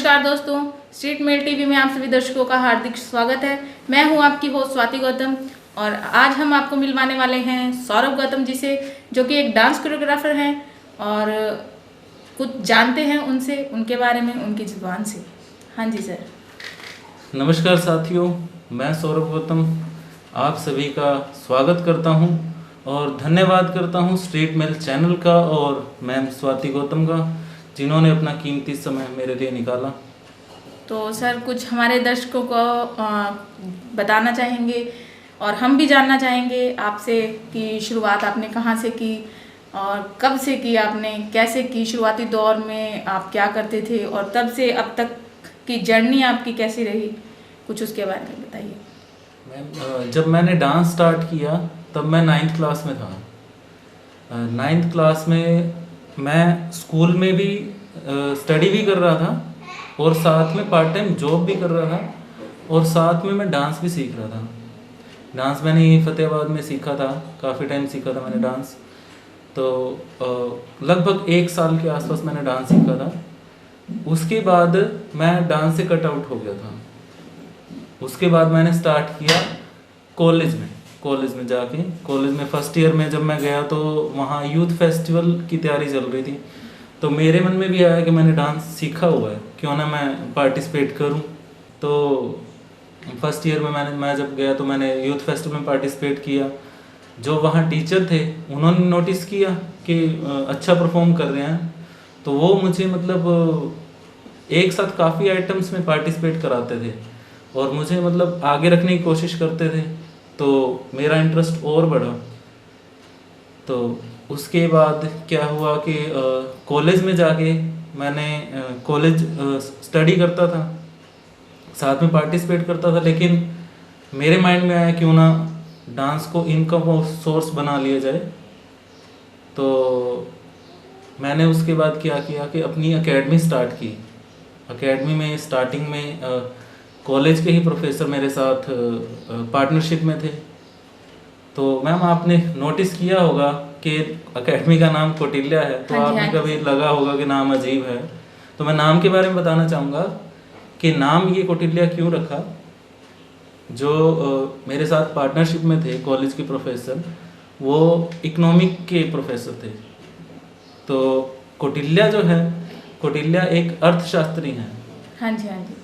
नमस्कार दोस्तों, street mail TV में आप सभी दर्शकों का हार्दिक स्वागत है। मैं हूं आपकी होस्ट स्वाति गौतम और आज हम आपको मिलवाने वाले हैं सौरभ गौतम जी से, जो कि एक डांस कोरियोग्राफर हैं और कुछ जानते हैं उनसे, उनके बारे में, उनकी जुबान से। हाँ जी सर। नमस्कार साथियों, मैं सौरभ गौतम आप सभी का स्वागत करता हूं और धन्यवाद करता हूं स्ट्रीट मेल चैनल का और मैम स्वाति गौतम का, जिन्होंने अपना कीमती समय मेरे लिए निकाला। तो सर कुछ हमारे दर्शकों को बताना चाहेंगे और हम भी जानना चाहेंगे आपसे कि शुरुआत आपने कहाँ से की और कब से की, आपने कैसे की, शुरुआती दौर में आप क्या करते थे और तब से अब तक की जर्नी आपकी कैसी रही, कुछ उसके बारे में बताइए। मैम, जब मैंने डांस स्टार्ट किया तब मैं 9th क्लास में था। 9th क्लास में मैं स्कूल में भी स्टडी भी कर रहा था और साथ में पार्ट टाइम जॉब भी कर रहा था और साथ में मैं डांस भी सीख रहा था। डांस मैंने यहीं फतेहाबाद में सीखा था, काफ़ी टाइम सीखा था मैंने डांस। तो लगभग 1 साल के आसपास मैंने डांस सीखा था। उसके बाद मैं डांस से कट आउट हो गया था। उसके बाद मैंने स्टार्ट किया कॉलेज में जाके। कॉलेज में फर्स्ट ईयर में जब मैं गया तो वहाँ यूथ फेस्टिवल की तैयारी चल रही थी, तो मेरे मन में भी आया कि मैंने डांस सीखा हुआ है, क्यों ना मैं पार्टिसिपेट करूं। तो फर्स्ट ईयर में मैं जब गया तो मैंने यूथ फेस्टिवल में पार्टिसिपेट किया। जो वहाँ टीचर थे उन्होंने नोटिस किया कि अच्छा परफॉर्म कर रहे हैं, तो वो मुझे मतलब एक साथ काफ़ी आइटम्स में पार्टिसिपेट कराते थे और मुझे मतलब आगे रखने की कोशिश करते थे, तो मेरा इंटरेस्ट और बढ़ा। तो उसके बाद क्या हुआ कि कॉलेज में जाके मैंने कॉलेज स्टडी करता था, साथ में पार्टिसिपेट करता था, लेकिन मेरे माइंड में आया क्यों ना डांस को इनकम सोर्स बना लिया जाए। तो मैंने उसके बाद क्या किया कि अपनी एकेडमी स्टार्ट की। एकेडमी में स्टार्टिंग में कॉलेज के ही प्रोफेसर मेरे साथ पार्टनरशिप में थे। तो मैम आपने नोटिस किया होगा कि एकेडमी का नाम कौटिल्या है, तो आपने कभी लगा होगा कि नाम अजीब है। तो मैं नाम के बारे में बताना चाहूँगा कि नाम ये कौटिल्या क्यों रखा। जो मेरे साथ पार्टनरशिप में थे कॉलेज के प्रोफेसर, वो इकोनॉमिक के प्रोफेसर थे। तो कौटिल्या जो है, कौटिल्या एक अर्थशास्त्री हैं। हाँ जी, हाँ जी।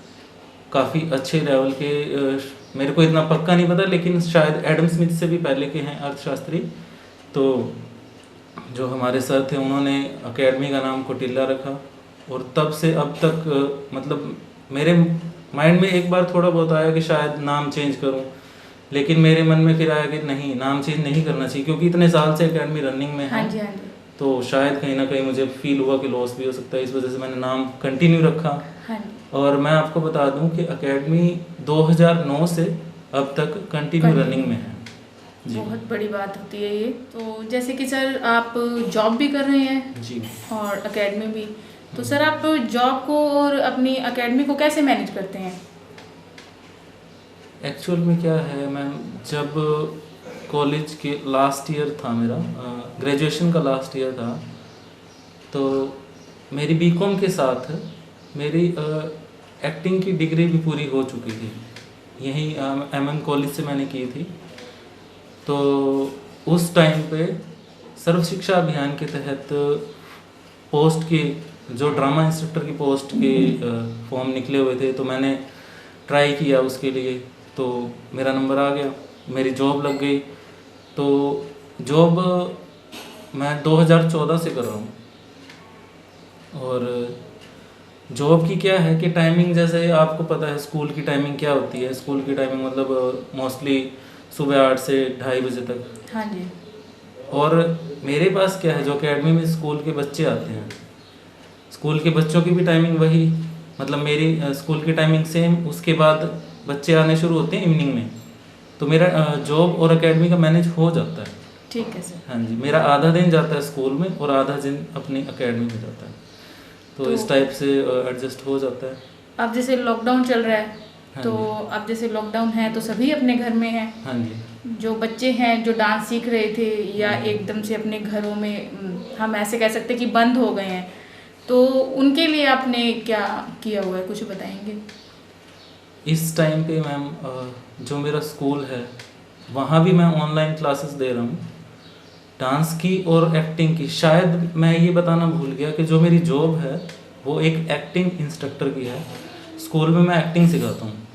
काफ़ी अच्छे लेवल के, मेरे को इतना पक्का नहीं पता, लेकिन शायद एडम स्मिथ से भी पहले के हैं अर्थशास्त्री। तो जो हमारे सर थे उन्होंने एकेडमी का नाम कौटिल्या रखा और तब से अब तक मतलब मेरे माइंड में एक बार थोड़ा बहुत आया कि शायद नाम चेंज करूं, लेकिन मेरे मन में फिर आया कि नहीं, नाम चेंज नहीं करना चाहिए, क्योंकि इतने साल से एकेडमी रनिंग में है। हाँ जी, हाँ जी। तो शायद कहीं ना कहीं मुझे फील हुआ कि लॉस भी हो सकता है, इस वजह से मैंने नाम कंटिन्यू रखा। हाँ जी। और मैं आपको बता दूं कि एकेडमी 2009 से अब तक कंटिन्यू रनिंग में है। बहुत बड़ी बात होती है ये। तो जैसे कि सर आप जॉब भी कर रहे हैं जी और एकेडमी भी, तो सर आप जॉब को और अपनी एकेडमी को कैसे मैनेज करते हैं? एक्चुअल में क्या है मैम, जब कॉलेज के लास्ट ईयर था मेरा, ग्रेजुएशन का लास्ट ईयर था, तो मेरी बीकॉम के साथ मेरी एक्टिंग की डिग्री भी पूरी हो चुकी थी। यहीं एमएम कॉलेज से मैंने की थी। तो उस टाइम पे सर्व शिक्षा अभियान के तहत पोस्ट के, जो ड्रामा इंस्ट्रक्टर की पोस्ट के फॉर्म निकले हुए थे, तो मैंने ट्राई किया उसके लिए। तो मेरा नंबर आ गया, मेरी जॉब लग गई। तो जॉब मैं 2014 से कर रहा हूँ। और जॉब की क्या है कि टाइमिंग, जैसे आपको पता है स्कूल की टाइमिंग क्या होती है। स्कूल की टाइमिंग मतलब मोस्टली सुबह 8 से 2:30 बजे तक। हाँ जी। और मेरे पास क्या है, जो एकेडमी में स्कूल के बच्चे आते हैं, स्कूल के बच्चों की भी टाइमिंग वही, मतलब मेरी स्कूल की टाइमिंग सेम। उसके बाद बच्चे आने शुरू होते हैं इवनिंग में। तो मेरा जॉब और एकेडमी का मैनेज हो जाता है। ठीक है सर। हाँ जी, मेरा आधा दिन जाता है स्कूल में और आधा दिन अपनी एकेडमी में जाता है। तो इस टाइप से एडजस्ट हो जाता है। अब जैसे लॉकडाउन चल रहा है, हाँ तो अब जैसे लॉकडाउन है तो सभी अपने घर में हैं। हाँ जी। जो बच्चे हैं जो डांस सीख रहे थे या एकदम से अपने घरों में, हम ऐसे कह सकते हैं कि बंद हो गए हैं, तो उनके लिए आपने क्या किया हुआ है, कुछ बताएंगे? इस टाइम पे मैम जो मेरा स्कूल है वहाँ भी मैं ऑनलाइन क्लासेस दे रहा हूँ डांस की और एक्टिंग की। शायद मैं ये बताना भूल गया कि जो मेरी जॉब है वो एक एक्टिंग इंस्ट्रक्टर की है। स्कूल में मैं एक्टिंग सिखाता हूँ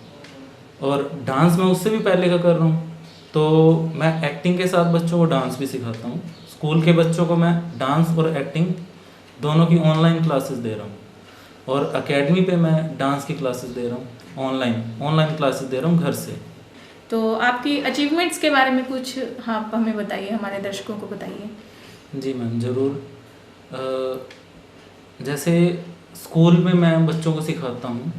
और डांस मैं उससे भी पहले का कर रहा हूँ। तो मैं एक्टिंग के साथ बच्चों को डांस भी सिखाता हूँ। स्कूल के बच्चों को मैं डांस और एक्टिंग दोनों की ऑनलाइन क्लासेस दे रहा हूँ और एकेडमी पे मैं डांस की क्लासेस दे रहा हूँ, ऑनलाइन क्लासेस दे रहा हूँ घर से। तो आपकी अचीवमेंट्स के बारे में कुछ हाँ हमें बताइए, हमारे दर्शकों को बताइए। जी मैम ज़रूर। जैसे स्कूल में मैं बच्चों को सिखाता हूँ।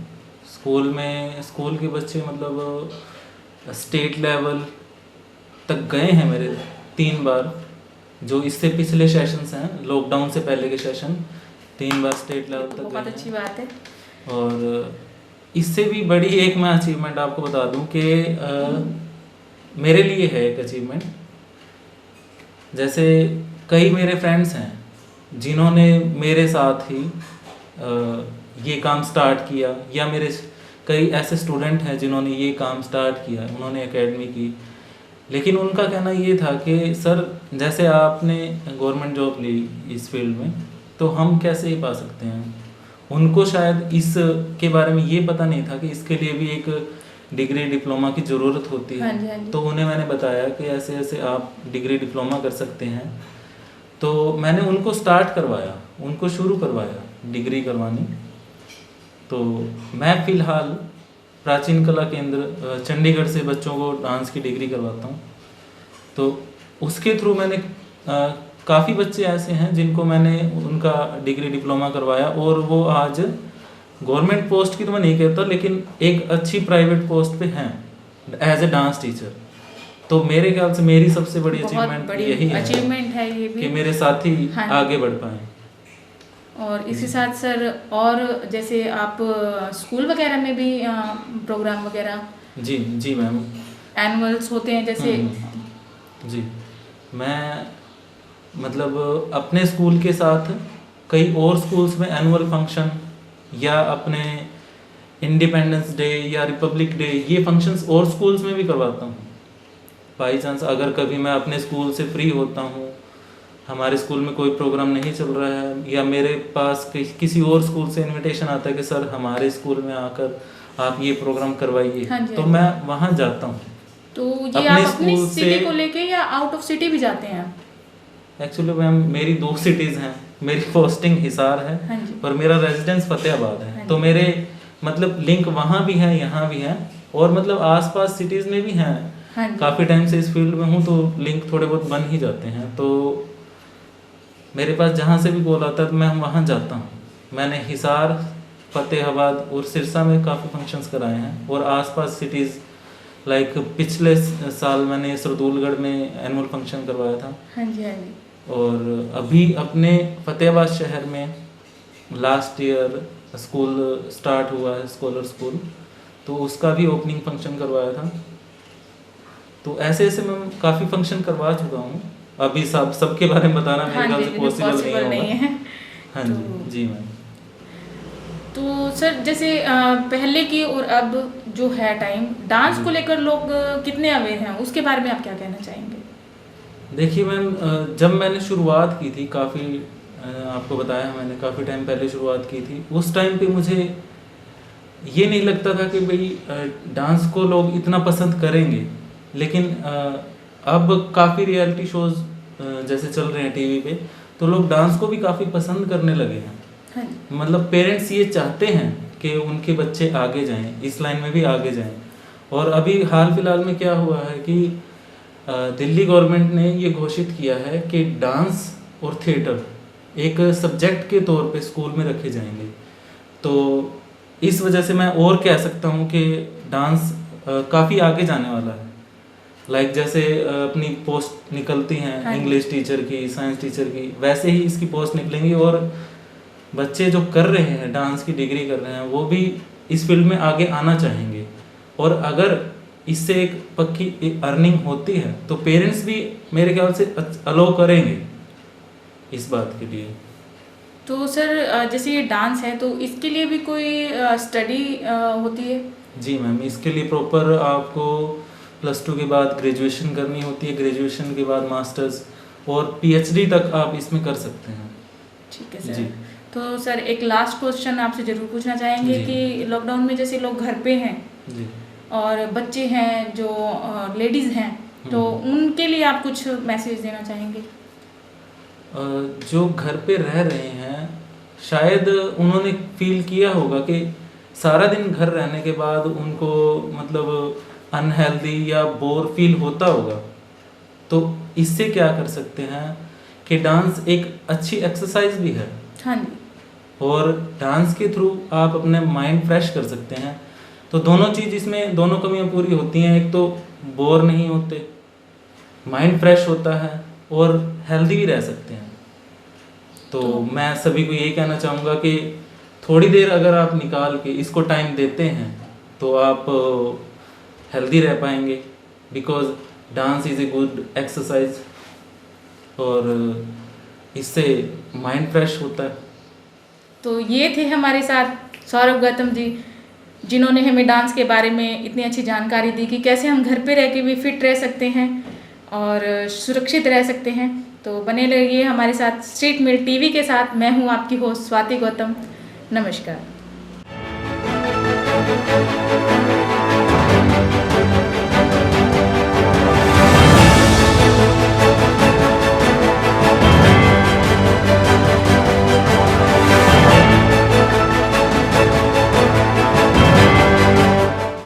स्कूल के बच्चे मतलब स्टेट लेवल तक गए हैं मेरे 3 बार। जो इससे पिछले सेशंस हैं, लॉकडाउन से पहले के सेशन, 3 बार स्टेट लेवल तक बहुत गए अच्छी हैं। बात है। और इससे भी बड़ी एक मैं अचीवमेंट आपको बता दूं कि मेरे लिए है एक अचीवमेंट। जैसे कई मेरे फ्रेंड्स हैं जिन्होंने मेरे साथ ही ये काम स्टार्ट किया, या मेरे कई ऐसे स्टूडेंट हैं जिन्होंने ये काम स्टार्ट किया, उन्होंने एकेडमी की। लेकिन उनका कहना ये था कि सर जैसे आपने गवर्नमेंट जॉब ली इस फील्ड में, तो हम कैसे ही पा सकते हैं। उनको शायद इस के बारे में ये पता नहीं था कि इसके लिए भी एक डिग्री डिप्लोमा की ज़रूरत होती है। हाँ जी, हाँ जी। तो उन्हें मैंने बताया कि ऐसे ऐसे आप डिग्री डिप्लोमा कर सकते हैं। तो मैंने उनको स्टार्ट करवाया, उनको शुरू करवाया डिग्री करवानी। तो मैं फ़िलहाल प्राचीन कला केंद्र चंडीगढ़ से बच्चों को डांस की डिग्री करवाता हूँ। तो उसके थ्रू मैंने काफ़ी बच्चे ऐसे हैं जिनको मैंने उनका डिग्री डिप्लोमा करवाया और वो आज गवर्नमेंट पोस्ट की तो मैं नहीं कहता, लेकिन एक अच्छी प्राइवेट पोस्ट पे हैं एज ए डांस टीचर। तो मेरे ख्याल से मेरी सबसे बड़ी बहुत अचीवमेंट बड़ी यही है अचीवमेंट है ये भी कि मेरे साथी हाँ। आगे बढ़ पाएँ। और इसी साथ सर, और जैसे आप स्कूल वगैरह में भी प्रोग्राम वगैरह, जी जी मैम, एनुअल्स होते हैं जैसे। जी मैं मतलब अपने स्कूल के साथ कई और स्कूल्स में एनुअल फंक्शन या अपने इंडिपेंडेंस डे या रिपब्लिक डे, ये फंक्शंस और स्कूल्स में भी करवाता हूँ। बाई चांस अगर कभी मैं अपने स्कूल से फ्री होता हूँ, हमारे स्कूल में कोई प्रोग्राम नहीं चल रहा है, या मेरे पास किसी और स्कूल से इनविटेशन आता है कि सर हमारे स्कूल में आकर आप ये प्रोग्राम करवाइए, हाँ जी, तो हाँ जी। मैं वहाँ जाता हूँ। तो ये अपने आप अपनी स्कूल सिटी से- को लेके या आउट ऑफ सिटी भी जाते हैं? एक्चुअली मैम मेरी 2 सिटीज़ हैं। मेरी पोस्टिंग हिसार है हाँ जी। और मेरा रेजिडेंस फतेहाबाद हाँ है। जी। तो मेरे मतलब लिंक वहाँ भी हैं, यहाँ भी हैं, और मतलब आसपास सिटीज़ में भी हैं। हाँ जी। काफ़ी टाइम से इस फील्ड में हूँ तो लिंक थोड़े बहुत बन ही जाते हैं। तो मेरे पास जहाँ से भी कॉल आता है तो मैं वहाँ जाता हूँ। मैंने हिसार, फतेहाबाद और सिरसा में काफ़ी फंक्शंस कराए हैं, और आसपास सिटीज़ लाइक पिछले साल मैंने सरदूलगढ़ में एनुअल फंक्शन करवाया था। हाँ जी, हाँ जी। और अभी अपने फतेहाबाद शहर में लास्ट ईयर स्कूल स्टार्ट हुआ है, स्कॉलर स्कूल, तो उसका भी ओपनिंग फंक्शन करवाया था। तो ऐसे ऐसे मैं काफ़ी फंक्शन करवा चुका हूँ। अभी सबके बारे में बताना मेरे हाँ ख्याल जी, से जी, पॉसिबल possible नहीं नहीं होगा। है। हाँ तो- जी जी मैम। तो सर जैसे पहले की और अब जो है टाइम, डांस को लेकर लोग कितने अवेयर हैं, उसके बारे में आप क्या कहना चाहेंगे? देखिए मैम, जब मैंने शुरुआत की थी, काफ़ी आपको बताया मैंने काफ़ी टाइम पहले शुरुआत की थी, उस टाइम पे मुझे ये नहीं लगता था कि भाई डांस को लोग इतना पसंद करेंगे। लेकिन अब काफ़ी रियलिटी शोज़ जैसे चल रहे हैं टीवी पे, तो लोग डांस को भी काफ़ी पसंद करने लगे हैं। हाँ जी। मतलब पेरेंट्स ये चाहते हैं कि उनके बच्चे आगे जाएं, इस लाइन में भी आगे जाएं। और अभी हाल फिलहाल में क्या हुआ है कि दिल्ली गवर्नमेंट ने ये घोषित किया है कि डांस और थिएटर एक सब्जेक्ट के तौर पे स्कूल में रखे जाएंगे। तो इस वजह से मैं और कह सकता हूँ कि डांस काफ़ी आगे जाने वाला है। लाइक जैसे अपनी पोस्ट निकलती हैं हाँ जी। इंग्लिश टीचर की, साइंस टीचर की, वैसे ही इसकी पोस्ट निकलेंगी, और बच्चे जो कर रहे हैं, डांस की डिग्री कर रहे हैं, वो भी इस फील्ड में आगे आना चाहेंगे। और अगर इससे एक पक्की अर्निंग होती है तो पेरेंट्स भी मेरे ख्याल से अलाउ करेंगे इस बात के लिए। तो सर जैसे ये डांस है तो इसके लिए भी कोई स्टडी होती है? जी मैम, इसके लिए प्रॉपर आपको +2 के बाद ग्रेजुएशन करनी होती है, ग्रेजुएशन के बाद मास्टर्स और पीएचडी तक आप इसमें कर सकते हैं। ठीक है सर। जी। तो सर एक लास्ट क्वेश्चन आपसे ज़रूर पूछना चाहेंगे जी। कि लॉकडाउन में जैसे लोग घर पे हैं जी। और बच्चे हैं जो लेडीज़ हैं, तो उनके लिए आप कुछ मैसेज देना चाहेंगे? जो घर पे रह रहे हैं, शायद उन्होंने फील किया होगा कि सारा दिन घर रहने के बाद उनको मतलब अनहेल्दी या बोर फील होता होगा। तो इससे क्या कर सकते हैं कि डांस एक अच्छी एक्सरसाइज भी है हाँ जी। और डांस के थ्रू आप अपने माइंड फ्रेश कर सकते हैं। तो दोनों चीज़ इसमें, दोनों कमियां पूरी होती हैं। एक तो बोर नहीं होते, माइंड फ्रेश होता है और हेल्दी भी रह सकते हैं। तो मैं सभी को यही कहना चाहूँगा कि थोड़ी देर अगर आप निकाल के इसको टाइम देते हैं तो आप हेल्दी रह पाएंगे, because dance is a good exercise और इससे माइंड फ्रेश होता है। तो ये थे हमारे साथ सौरभ गौतम जी, जिन्होंने हमें डांस के बारे में इतनी अच्छी जानकारी दी कि कैसे हम घर पे रह के भी फिट रह सकते हैं और सुरक्षित रह सकते हैं। तो बने रहिए हमारे साथ स्ट्रीट मिल टीवी के साथ। मैं हूँ आपकी होस्ट स्वाति गौतम। नमस्कार।